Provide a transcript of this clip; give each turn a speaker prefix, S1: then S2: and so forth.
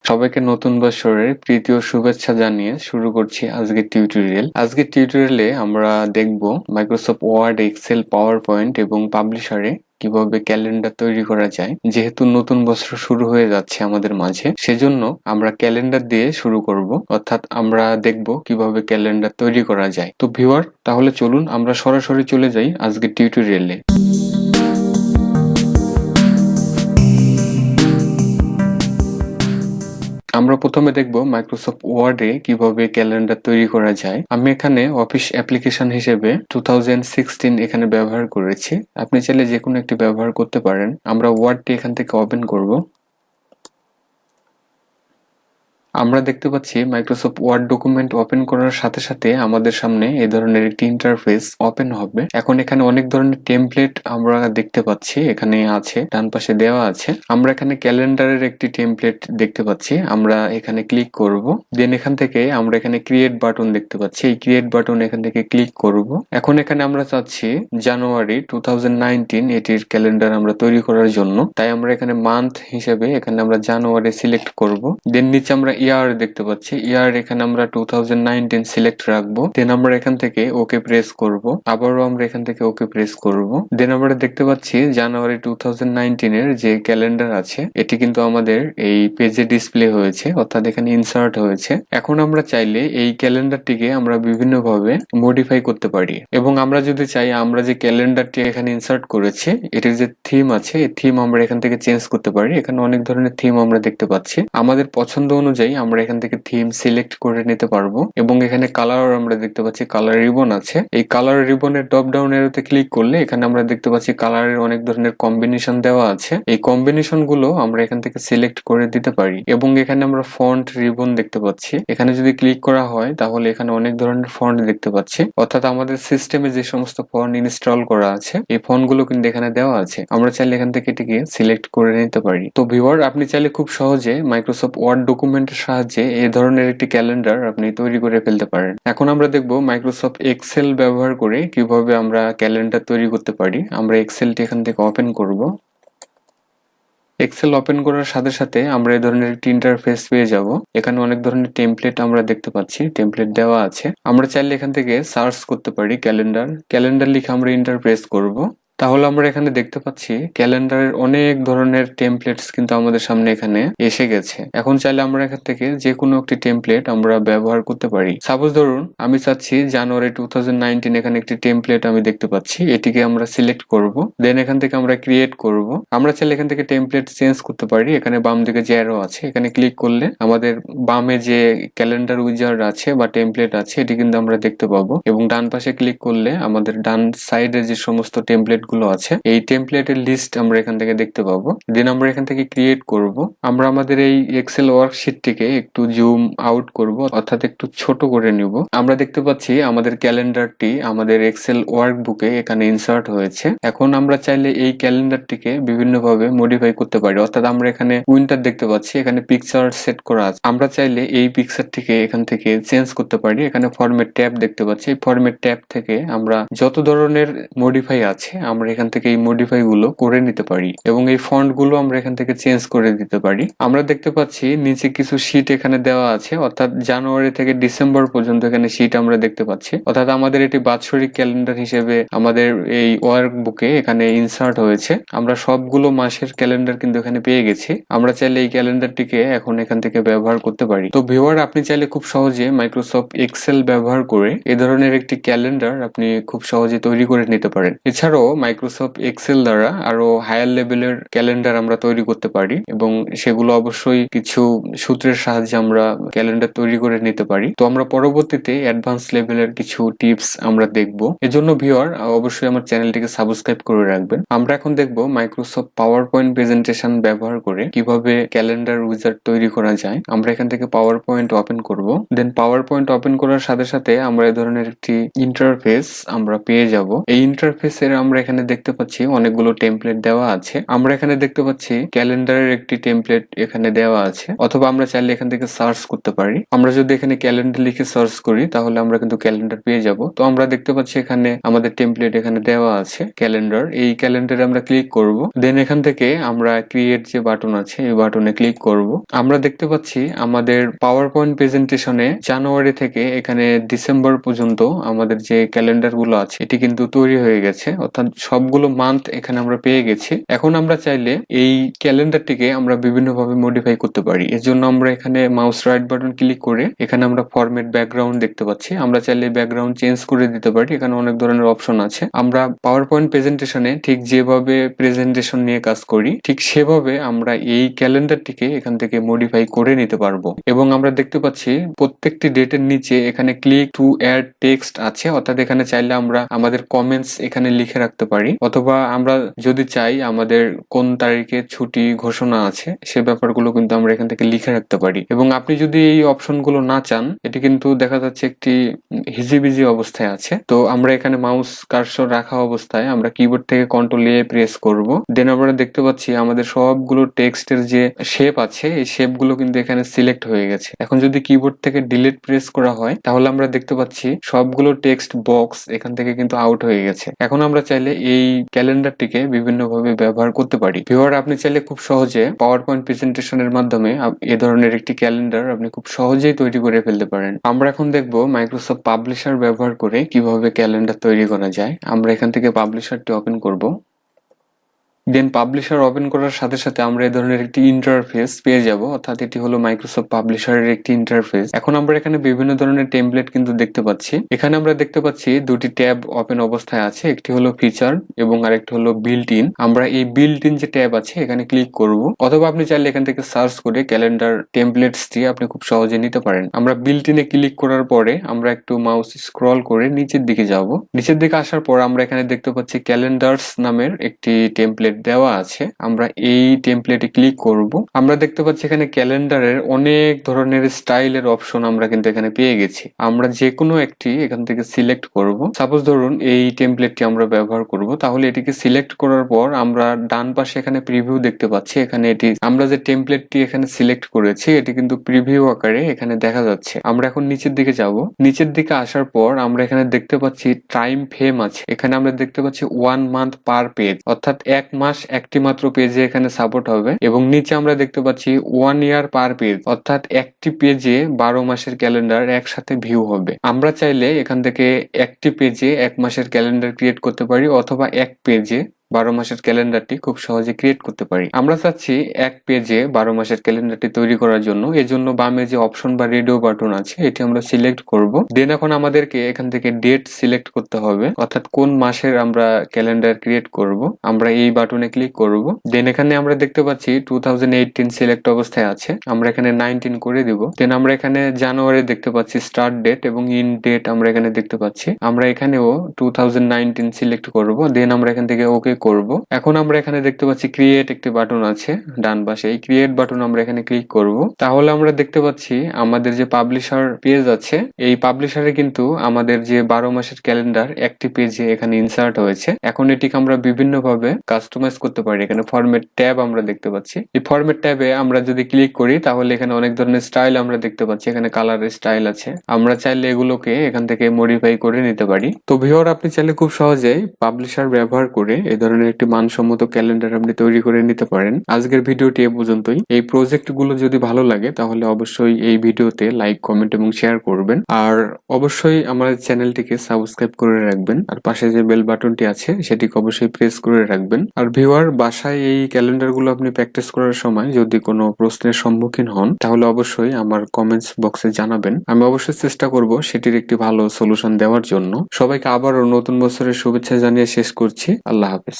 S1: সবাইকে নতুন বছরের প্রীতি ও শুভেচ্ছা জানিয়ে শুরু করছি আজকের টিউটোরিয়াল। আজকের টিউটোরিয়ালে আমরা দেখব Microsoft Word, Excel, PowerPoint এবং পাবলিশারে কিভাবে ক্যালেন্ডার তৈরি করা যায়। যেহেতু নতুন বছর শুরু হয়ে যাচ্ছে আমাদের মাঝে, সেজন্য আমরা ক্যালেন্ডার দিয়ে শুরু করব, অর্থাৎ আমরা দেখব কিভাবে ক্যালেন্ডার তৈরি করা যায়। তো ভিউয়ার, তাহলে চলুন আমরা সরাসরি চলে যাই আজকের টিউটোরিয়ালে। আমরা প্রথমে দেখব মাইক্রোসফট ওয়ার্ডে কিভাবে ক্যালেন্ডার তৈরি করা যায়। আমি এখানে অফিস অ্যাপ্লিকেশন হিসেবে 2016 এখানে ব্যবহার করেছি। আপনি চাইলে যে কোনো একটি ব্যবহার করতে পারেন। আমরা ওয়ার্ডটি এখান থেকে ওপেন করব। আমরা দেখতে পাচ্ছি মাইক্রোসফট ওয়ার্ড ডকুমেন্ট ওপেন করার সাথে সাথে আমাদের সামনে এই ধরনের একটি ইন্টারফেস ওপেন হবে। এখন এখানে অনেক ধরনের টেমপ্লেট আমরা দেখতে পাচ্ছি, এখানে আছে, ডান পাশে দেওয়া আছে। আমরা এখানে ক্যালেন্ডারের একটি টেমপ্লেট দেখতে পাচ্ছি, আমরা এখানে ক্লিক করব। দেন এখান থেকে আমরা এখানে ক্রিয়েট বাটন দেখতে পাচ্ছি, এই ক্রিয়েট বাটন এখান থেকে ক্লিক করব। এখন এখানে আমরা চাচ্ছি জানুয়ারি 2019 এটির ক্যালেন্ডার আমরা তৈরি করার জন্য, তাই আমরা এখানে মান্থ হিসেবে এখানে আমরা জানুয়ারি সিলেক্ট করব। দেন নিচে আমরা ইয়ার দেখতে পাচ্ছি, ইয়ার এখানে আমরা 2019 সিলেক্ট রাখবো। দেন আমরা এখান থেকে ওকে প্রেস করব, আবারও আমরা এখান থেকে ওকে প্রেস করব। দেন আমরা দেখতে পাচ্ছি জানুয়ারি 2019 এর যে ক্যালেন্ডার আছে এটি কিন্তু আমাদের এই পেজে ডিসপ্লে হয়েছে, অর্থাৎ এখানে ইনসার্ট হয়েছে। এখন আমরা চাইলে এই ক্যালেন্ডারটিকে আমরা বিভিন্নভাবে মডিফাই করতে পারি, এবং আমরা যদি চাই আমরা যে ক্যালেন্ডারটি এখানে ইনসার্ট করেছি এটির যে থিম আছে এই থিম আমরা এখান থেকে চেঞ্জ করতে পারি। এখানে অনেক ধরনের থিম আমরা দেখতে পাচ্ছি, আমাদের পছন্দ অনুযায়ী আমরা এখান থেকে থিম সিলেক্ট করে নিতে পারবো। এবং এখানে কালার আমরা দেখতে পাচ্ছি, কালার রিবন আছে। এই কালার রিবনের ড্রপ ডাউন এরোতে ক্লিক করলে এখানে আমরা দেখতে পাচ্ছি কালারের অনেক ধরনের কম্বিনেশন দেওয়া আছে। এই কম্বিনেশন গুলো আমরা এখান থেকে সিলেক্ট করে দিতে পারি। এবং এখানে আমরা ফন্ট রিবন দেখতে পাচ্ছি, এখানে যদি ক্লিক করা হয় তাহলে এখানে অনেক ধরনের ফন্ট দেখতে পাচ্ছি, অর্থাৎ আমাদের সিস্টেমে যে সমস্ত ফন্ট ইনস্টল করা আছে এই ফন্ট গুলো কিন্তু এখানে দেওয়া আছে। আমরা চাইলে এখান থেকে এটিকে সিলেক্ট করে নিতে পারি। তো ভিউয়ার, আপনি চাইলে খুব সহজে মাইক্রোসফট ওয়ার্ড ডকুমেন্টের সাহায্যে এই ধরনের একটি ক্যালেন্ডার আপনি তৈরি করে ফেলতে পারেন। এখন আমরা দেখব মাইক্রোসফট এক্সেল ব্যবহার করে কিভাবে আমরা ক্যালেন্ডার তৈরি করতে পারি। আমরা এক্সেলটি এখান থেকে ওপেন করব। এক্সেল ওপেন করার সাথে সাথে আমরা এই ধরনের একটি ইন্টারফেস পেয়ে যাব। এখানে অনেক ধরনের টেমপ্লেট আমরা দেখতে পাচ্ছি, টেমপ্লেট দেওয়া আছে। আমরা চাইলে এখান থেকে সার্চ করতে পারি ক্যালেন্ডার। ক্যালেন্ডার লিখে আমরা ইন্টার প্রেস করব। তাহলে আমরা এখানে দেখতে পাচ্ছি ক্যালেন্ডারের অনেক ধরনের টেমপ্লেটস কিন্তু আমাদের সামনে এখানে এসে গেছে। এখন চাইলে আমরা এখান থেকে যে কোনো একটি টেমপ্লেট আমরা ব্যবহার করতে পারি। সাপোজ ধরুন আমি চাচ্ছি জানুয়ারি 2019 এখানে একটি টেমপ্লেট আমি দেখতে পাচ্ছি, এটিকে আমরা সিলেক্ট করব। দেন এখান থেকে আমরা ক্রিয়েট করব। আমরা চাইলে এখান থেকে টেমপ্লেট চেঞ্জ করতে পারি। এখানে বাম দিকে যে অ্যারো আছে এখানে ক্লিক করলে আমাদের বামে যে ক্যালেন্ডার উইজার্ড আছে বা টেমপ্লেট আছে এটি কিন্তু আমরা দেখতে পাবো, এবং ডান পাশে ক্লিক করলে আমাদের ডান সাইডে যে সমস্ত টেমপ্লেট গুলো আছে এই টেমপ্লেটের লিস্ট আমরা এখান থেকে দেখতে পাবো। দেন আমরা এখান থেকে ক্রিয়েট করব। আমরা আমাদের এই এক্সেল ওয়ার্কশিটটিকে একটু জুম আউট করব, অর্থাৎ একটু ছোট করে নিব। আমরা দেখতে পাচ্ছি আমাদের ক্যালেন্ডারটি আমাদের এক্সেল ওয়ার্কবুকে এখানে ইনসার্ট হয়েছে। এখন আমরা চাইলে এই ক্যালেন্ডারটিকে বিভিন্নভাবে মডিফাই করতে পারি, অর্থাৎ আমরা এখানে উইন্টার দেখতে পাচ্ছি, এখানে পিকচার সেট করা আছে। আমরা চাইলে এই পিকচারটিকে এখান থেকে চেঞ্জ করতে পারি। এখানে ফরম্যাট ট্যাব দেখতে পাচ্ছি, এই ফরম্যাট ট্যাব থেকে আমরা যত ধরনের মডিফাই আছে আমরা এখান থেকে এই মডিফাই গুলো করে নিতে পারি, এবং এই ফন্ট গুলো আমরা এখান থেকে চেঞ্জ করে দিতে পারি। আমরা দেখতে পাচ্ছি নিচে কিছু শীট এখানে দেওয়া আছে, অর্থাৎ জানুয়ারি থেকে ডিসেম্বর পর্যন্ত এখানে শীট আমরা দেখতে পাচ্ছি, অর্থাৎ আমাদের এটি বাৎসরিক ক্যালেন্ডার হিসেবে আমাদের এই ওয়ার্ক বুকে এখানে ইনসার্ট হয়েছে। আমরা সবগুলো মাসের ক্যালেন্ডার কিন্তু এখানে পেয়ে গেছি। আমরা চাইলে এই ক্যালেন্ডারটিকে এখন এখান থেকে ব্যবহার করতে পারি। তো ভিউয়ার, আপনি চাইলে খুব সহজে মাইক্রোসফট এক্সেল ব্যবহার করে এ ধরনের একটি ক্যালেন্ডার আপনি খুব সহজে তৈরি করে নিতে পারেন। এছাড়াও মাইক্রোসফট এক্সেল দ্বারা আরো হায়ার লেভেলের ক্যালেন্ডার আমরা তৈরি করতে পারি, এবং সেগুলো অবশ্যই কিছু সূত্রের সাহায্যে আমরা ক্যালেন্ডার তৈরি করে নিতে পারি। তো আমরা পরবর্তীতে অ্যাডভান্স লেভেলের কিছু টিপস আমরা দেখব। এজন্য ভিউয়ার, অবশ্যই আমার চ্যানেলটিকে সাবস্ক্রাইব করে রাখবেন। আমরা এখন দেখব মাইক্রোসফট পাওয়ার পয়েন্ট প্রেজেন্টেশন ব্যবহার করে কিভাবে ক্যালেন্ডার উইজার্ড তৈরি করা যায়। আমরা এখান থেকে পাওয়ার পয়েন্ট ওপেন করব। দেন পাওয়ার পয়েন্ট ওপেন করার সাথে সাথে আমরা এই ধরনের একটি ইন্টারফেস আমরা পেয়ে যাব। এই ইন্টারফেসের আমরা এখানে এখানে দেখতে পাচ্ছি অনেকগুলো টেমপ্লেট দেওয়া আছে। আমরা এখানে দেখতে পাচ্ছি ক্যালেন্ডারের একটি টেমপ্লেট এখানে দেওয়া আছে, অথবা আমরা চাইলে এখান থেকে সার্চ করতে পারি। আমরা যদি এখানে ক্যালেন্ডার লিখে সার্চ করি তাহলে আমরা কিন্তু ক্যালেন্ডার পেয়ে যাব। তো আমরা দেখতে পাচ্ছি এখানে আমাদের টেমপ্লেট এখানে দেওয়া আছে ক্যালেন্ডার। এই ক্যালেন্ডারে আমরা ক্লিক করব, দেন এখান থেকে আমরা ক্রিয়েট যে বাটন আছে এই বাটনে ক্লিক করব। আমরা দেখতে পাচ্ছি আমাদের পাওয়ার পয়েন্ট প্রেজেন্টেশনে জানুয়ারি থেকে এখানে ডিসেম্বর পর্যন্ত আমাদের যে ক্যালেন্ডার গুলো আছে এটি কিন্তু তৈরি হয়ে গেছে, অর্থাৎ সবগুলো মান্থ এখানে আমরা পেয়ে গেছি। এখন আমরা চাইলে এই ক্যালেন্ডারটিকে আমরা বিভিন্ন ভাবে মডিফাই করতে পারি। এর জন্য আমরা এখানে মাউস রাইট বাটন ক্লিক করে এখানে আমরা ফরম্যাট ব্যাকগ্রাউন্ড দেখতে পাচ্ছি। আমরা চাইলে ব্যাকগ্রাউন্ড চেঞ্জ করে দিতে পারি। এখানে অনেক ধরনের অপশন আছে। আমরা পাওয়ার পয়েন্ট প্রেজেন্টেশনে ঠিক যেভাবে প্রেজেন্টেশন নিয়ে কাজ করি ঠিক সেভাবে আমরা এই ক্যালেন্ডারটিকে এখান থেকে মডিফাই করে নিতে পারবো। এবং আমরা দেখতে পাচ্ছি প্রত্যেকটি ডেটের নিচে এখানে ক্লিক টু অ্যাড টেক্সট আছে, অর্থাৎ এখানে চাইলে আমরা আমাদের কমেন্টস এখানে লিখে রাখতে পারি, অথবা আমরা যদি চাই আমাদের কোন তারিখে ছুটি ঘোষণা আছে সে ব্যাপারগুলো কিন্তু আমরা এখান থেকে লিখে রাখতে পারি। এবং আপনি যদি এই অপশনগুলো না চান, এটি কিন্তু দেখা যাচ্ছে একটি হিজিবিজি অবস্থায় আছে। তো আমরা এখানে মাউস কার্সর রাখা অবস্থায় আমরা কিবোর্ড থেকে কন্ট্রোল এ প্রেস করব, দেন আমরা দেখতে পাচ্ছি আমাদের সবগুলো টেক্সটের যে শেপ আছে এই শেপগুলো কিন্তু এখানে সিলেক্ট হয়ে গেছে। এখন যদি কিবোর্ড থেকে ডিলিট প্রেস করা হয় তাহলে আমরা দেখতে পাচ্ছি সবগুলো টেক্সট বক্স এখান থেকে কিন্তু আউট হয়ে গেছে। এখন আমরা চাইলে এই ক্যালেন্ডারটিকে বিভিন্নভাবে ব্যবহার করতে পারি। ভিউয়ার, আপনি চাইলে খুব সহজে পাওয়ার পয়েন্ট প্রেজেন্টেশনের মাধ্যমে এ ধরনের একটি ক্যালেন্ডার আপনি খুব সহজেই তৈরি করে ফেলতে পারেন। আমরা এখন দেখব মাইক্রোসফট পাবলিশার ব্যবহার করে কিভাবে ক্যালেন্ডার তৈরি করা যায়। আমরা এখান থেকে পাবলিশারটি ওপেন করব। দেন পাবলিশার ওপেন করার সাথে সাথে আমরা এই ধরনের একটি ইন্টারফেস পেয়ে যাব, অর্থাৎ এটি হলো মাইক্রোসফট পাবলিশারের একটি ইন্টারফেস। এখন আমরা এখানে বিভিন্ন ধরনের টেমপ্লেট কিন্তু দেখতে পাচ্ছি। এখানে আমরা দেখতে পাচ্ছি দুটি ট্যাব ওপেন অবস্থায় আছে, একটি হলো ফিচার এবং আরেকটি হলো বিল্ট ইন। আমরা এই বিল্ট ইন যে ট্যাব আছে এখানে ক্লিক করব, অথবা আপনি চাইলে এখান থেকে সার্চ করে ক্যালেন্ডার টেমপ্লেটসটি আপনি খুব সহজে নিতে পারেন। আমরা বিল্ট ইনে ক্লিক করার পরে আমরা একটু মাউস স্ক্রল করে নিচের দিকে যাব। নিচের দিকে আসার পর আমরা এখানে দেখতে পাচ্ছি ক্যালেন্ডার্স নামের একটি টেমপ্লেট দেওয়া আছে। আমরা এই টেমপ্লেটে ক্লিক করব। আমরা দেখতে পাচ্ছি এখানে ক্যালেন্ডারের অনেক ধরনের স্টাইলের অপশন আমরা কিন্তু এখানে পেয়ে গেছি। আমরা যে কোনো একটি এখান থেকে সিলেক্ট করব। সাপোজ ধরুন এই টেমপ্লেটটি আমরা ব্যবহার করব, তাহলে এটিকে সিলেক্ট করার পর আমরা ডান পাশে এখানে প্রিভিউ দেখতে পাচ্ছি। এখানে এটি আমরা যে টেমপ্লেটটি এখানে সিলেক্ট করেছি এটি কিন্তু প্রিভিউ আকারে এখানে দেখা যাচ্ছে। আমরা এখন নিচের দিকে যাব। নিচের দিকে আসার পর আমরা এখানে দেখতে পাচ্ছি টাইম ফ্রেম আছে। এখানে আমরা দেখতে পাচ্ছি 1 মান্থ পার পেজ, অর্থাৎ এক মাস একটি মাত্র পেজে এখানে সাপোর্ট হবে। এবং নিচে আমরা দেখতে পাচ্ছি 1 ইয়ার পার পেজ, অর্থাৎ একটি পেজে 12 মাসের ক্যালেন্ডার একসাথে ভিউ হবে। আমরা চাইলে এখান থেকে একটি পেজে 1 মাসের ক্যালেন্ডার ক্রিয়েট করতে পারি, অথবা এক পেজে 12 মাসের ক্যালেন্ডারটি খুব সহজে ক্রিয়েট করতে পারি। আমরা চাচ্ছি এক পেজে 12 মাসের ক্যালেন্ডারটি তৈরি করার জন্য। এজন্য বামে যে অপশন বা রেডিও বাটন আছে এটি আমরা সিলেক্ট করব। দেন এখন আমাদেরকে এখান থেকে ডেট সিলেক্ট করতে হবে, অর্থাৎ কোন মাসের আমরা ক্যালেন্ডার ক্রিয়েট করব। আমরা এই বাটনে ক্লিক করব। দেন এখানে আমরা দেখতে পাচ্ছি 2018 সিলেক্ট অবস্থায় আছে। আমরা এখানে 19 করে দিব। দেন আমরা এখানে জানুয়ারি দেখতে পাচ্ছি স্টার্ট ডেট এবং ইন ডেট আমরা এখানে দেখতে পাচ্ছি। আমরা এখানেও 2019 সিলেক্ট করব। দেন আমরা এখান থেকে ওকে করব। এখন আমরা এখানে দেখতে পাচ্ছি ক্রিয়েট একটি বাটন আছে ডান পাশে। এই ক্রিয়েট বাটন আমরা এখানে ক্লিক করব। তাহলে আমরা দেখতে পাচ্ছি আমাদের যে পাবলিশার পেজ আছে এই পাবলিশারে কিন্তু আমাদের যে 12 মাসের ক্যালেন্ডার একটি পেজে এখানে ইনসার্ট হয়েছে। এখন এটিকে আমরা বিভিন্ন ভাবে কাস্টমাইজ করতে পারি। এখানে ফরম্যাট ট্যাব আমরা দেখতে পাচ্ছি। এই ফরম্যাট ট্যাবে আমরা যদি ক্লিক করি তাহলে এখানে অনেক ধরনের স্টাইল আমরা দেখতে পাচ্ছি। এখানে কালারের স্টাইল আছে। আমরা চাইলে এগুলোকে এখান থেকে মডিফাই করে নিতে পারি। তো ভিউয়ার, আপনি চাইলে খুব সহজেই পাবলিশার ব্যবহার করে এই ধরনের একটি মানসম্মত ক্যালেন্ডার আপনি তৈরি করে নিতে পারেন। আজকের ভিডিওটি এ পর্যন্তই। এই প্রজেক্ট গুলো যদি ভালো লাগে তাহলে অবশ্যই এই ভিডিওতে লাইক, কমেন্ট এবং শেয়ার করবেন। আর অবশ্যই আমাদের চ্যানেলটিকে সাবস্ক্রাইব করে রাখবেন। আর পাশে যে বেল বাটনটি আছে সেটিকে অবশ্যই প্রেস করে রাখবেন। আর ভিউয়ার, বাসায় এই ক্যালেন্ডার গুলো আপনি প্র্যাকটিস করার সময় যদি কোনো প্রশ্নের সম্মুখীন হন তাহলে অবশ্যই আমার কমেন্টস বক্সে জানাবেন। আমি অবশ্যই চেষ্টা করব সেটির একটি ভালো সলিউশন দেওয়ার জন্য। সবাইকে আবারও নতুন বছরের শুভেচ্ছা জানিয়ে শেষ করছি। আল্লাহ হাফেজ।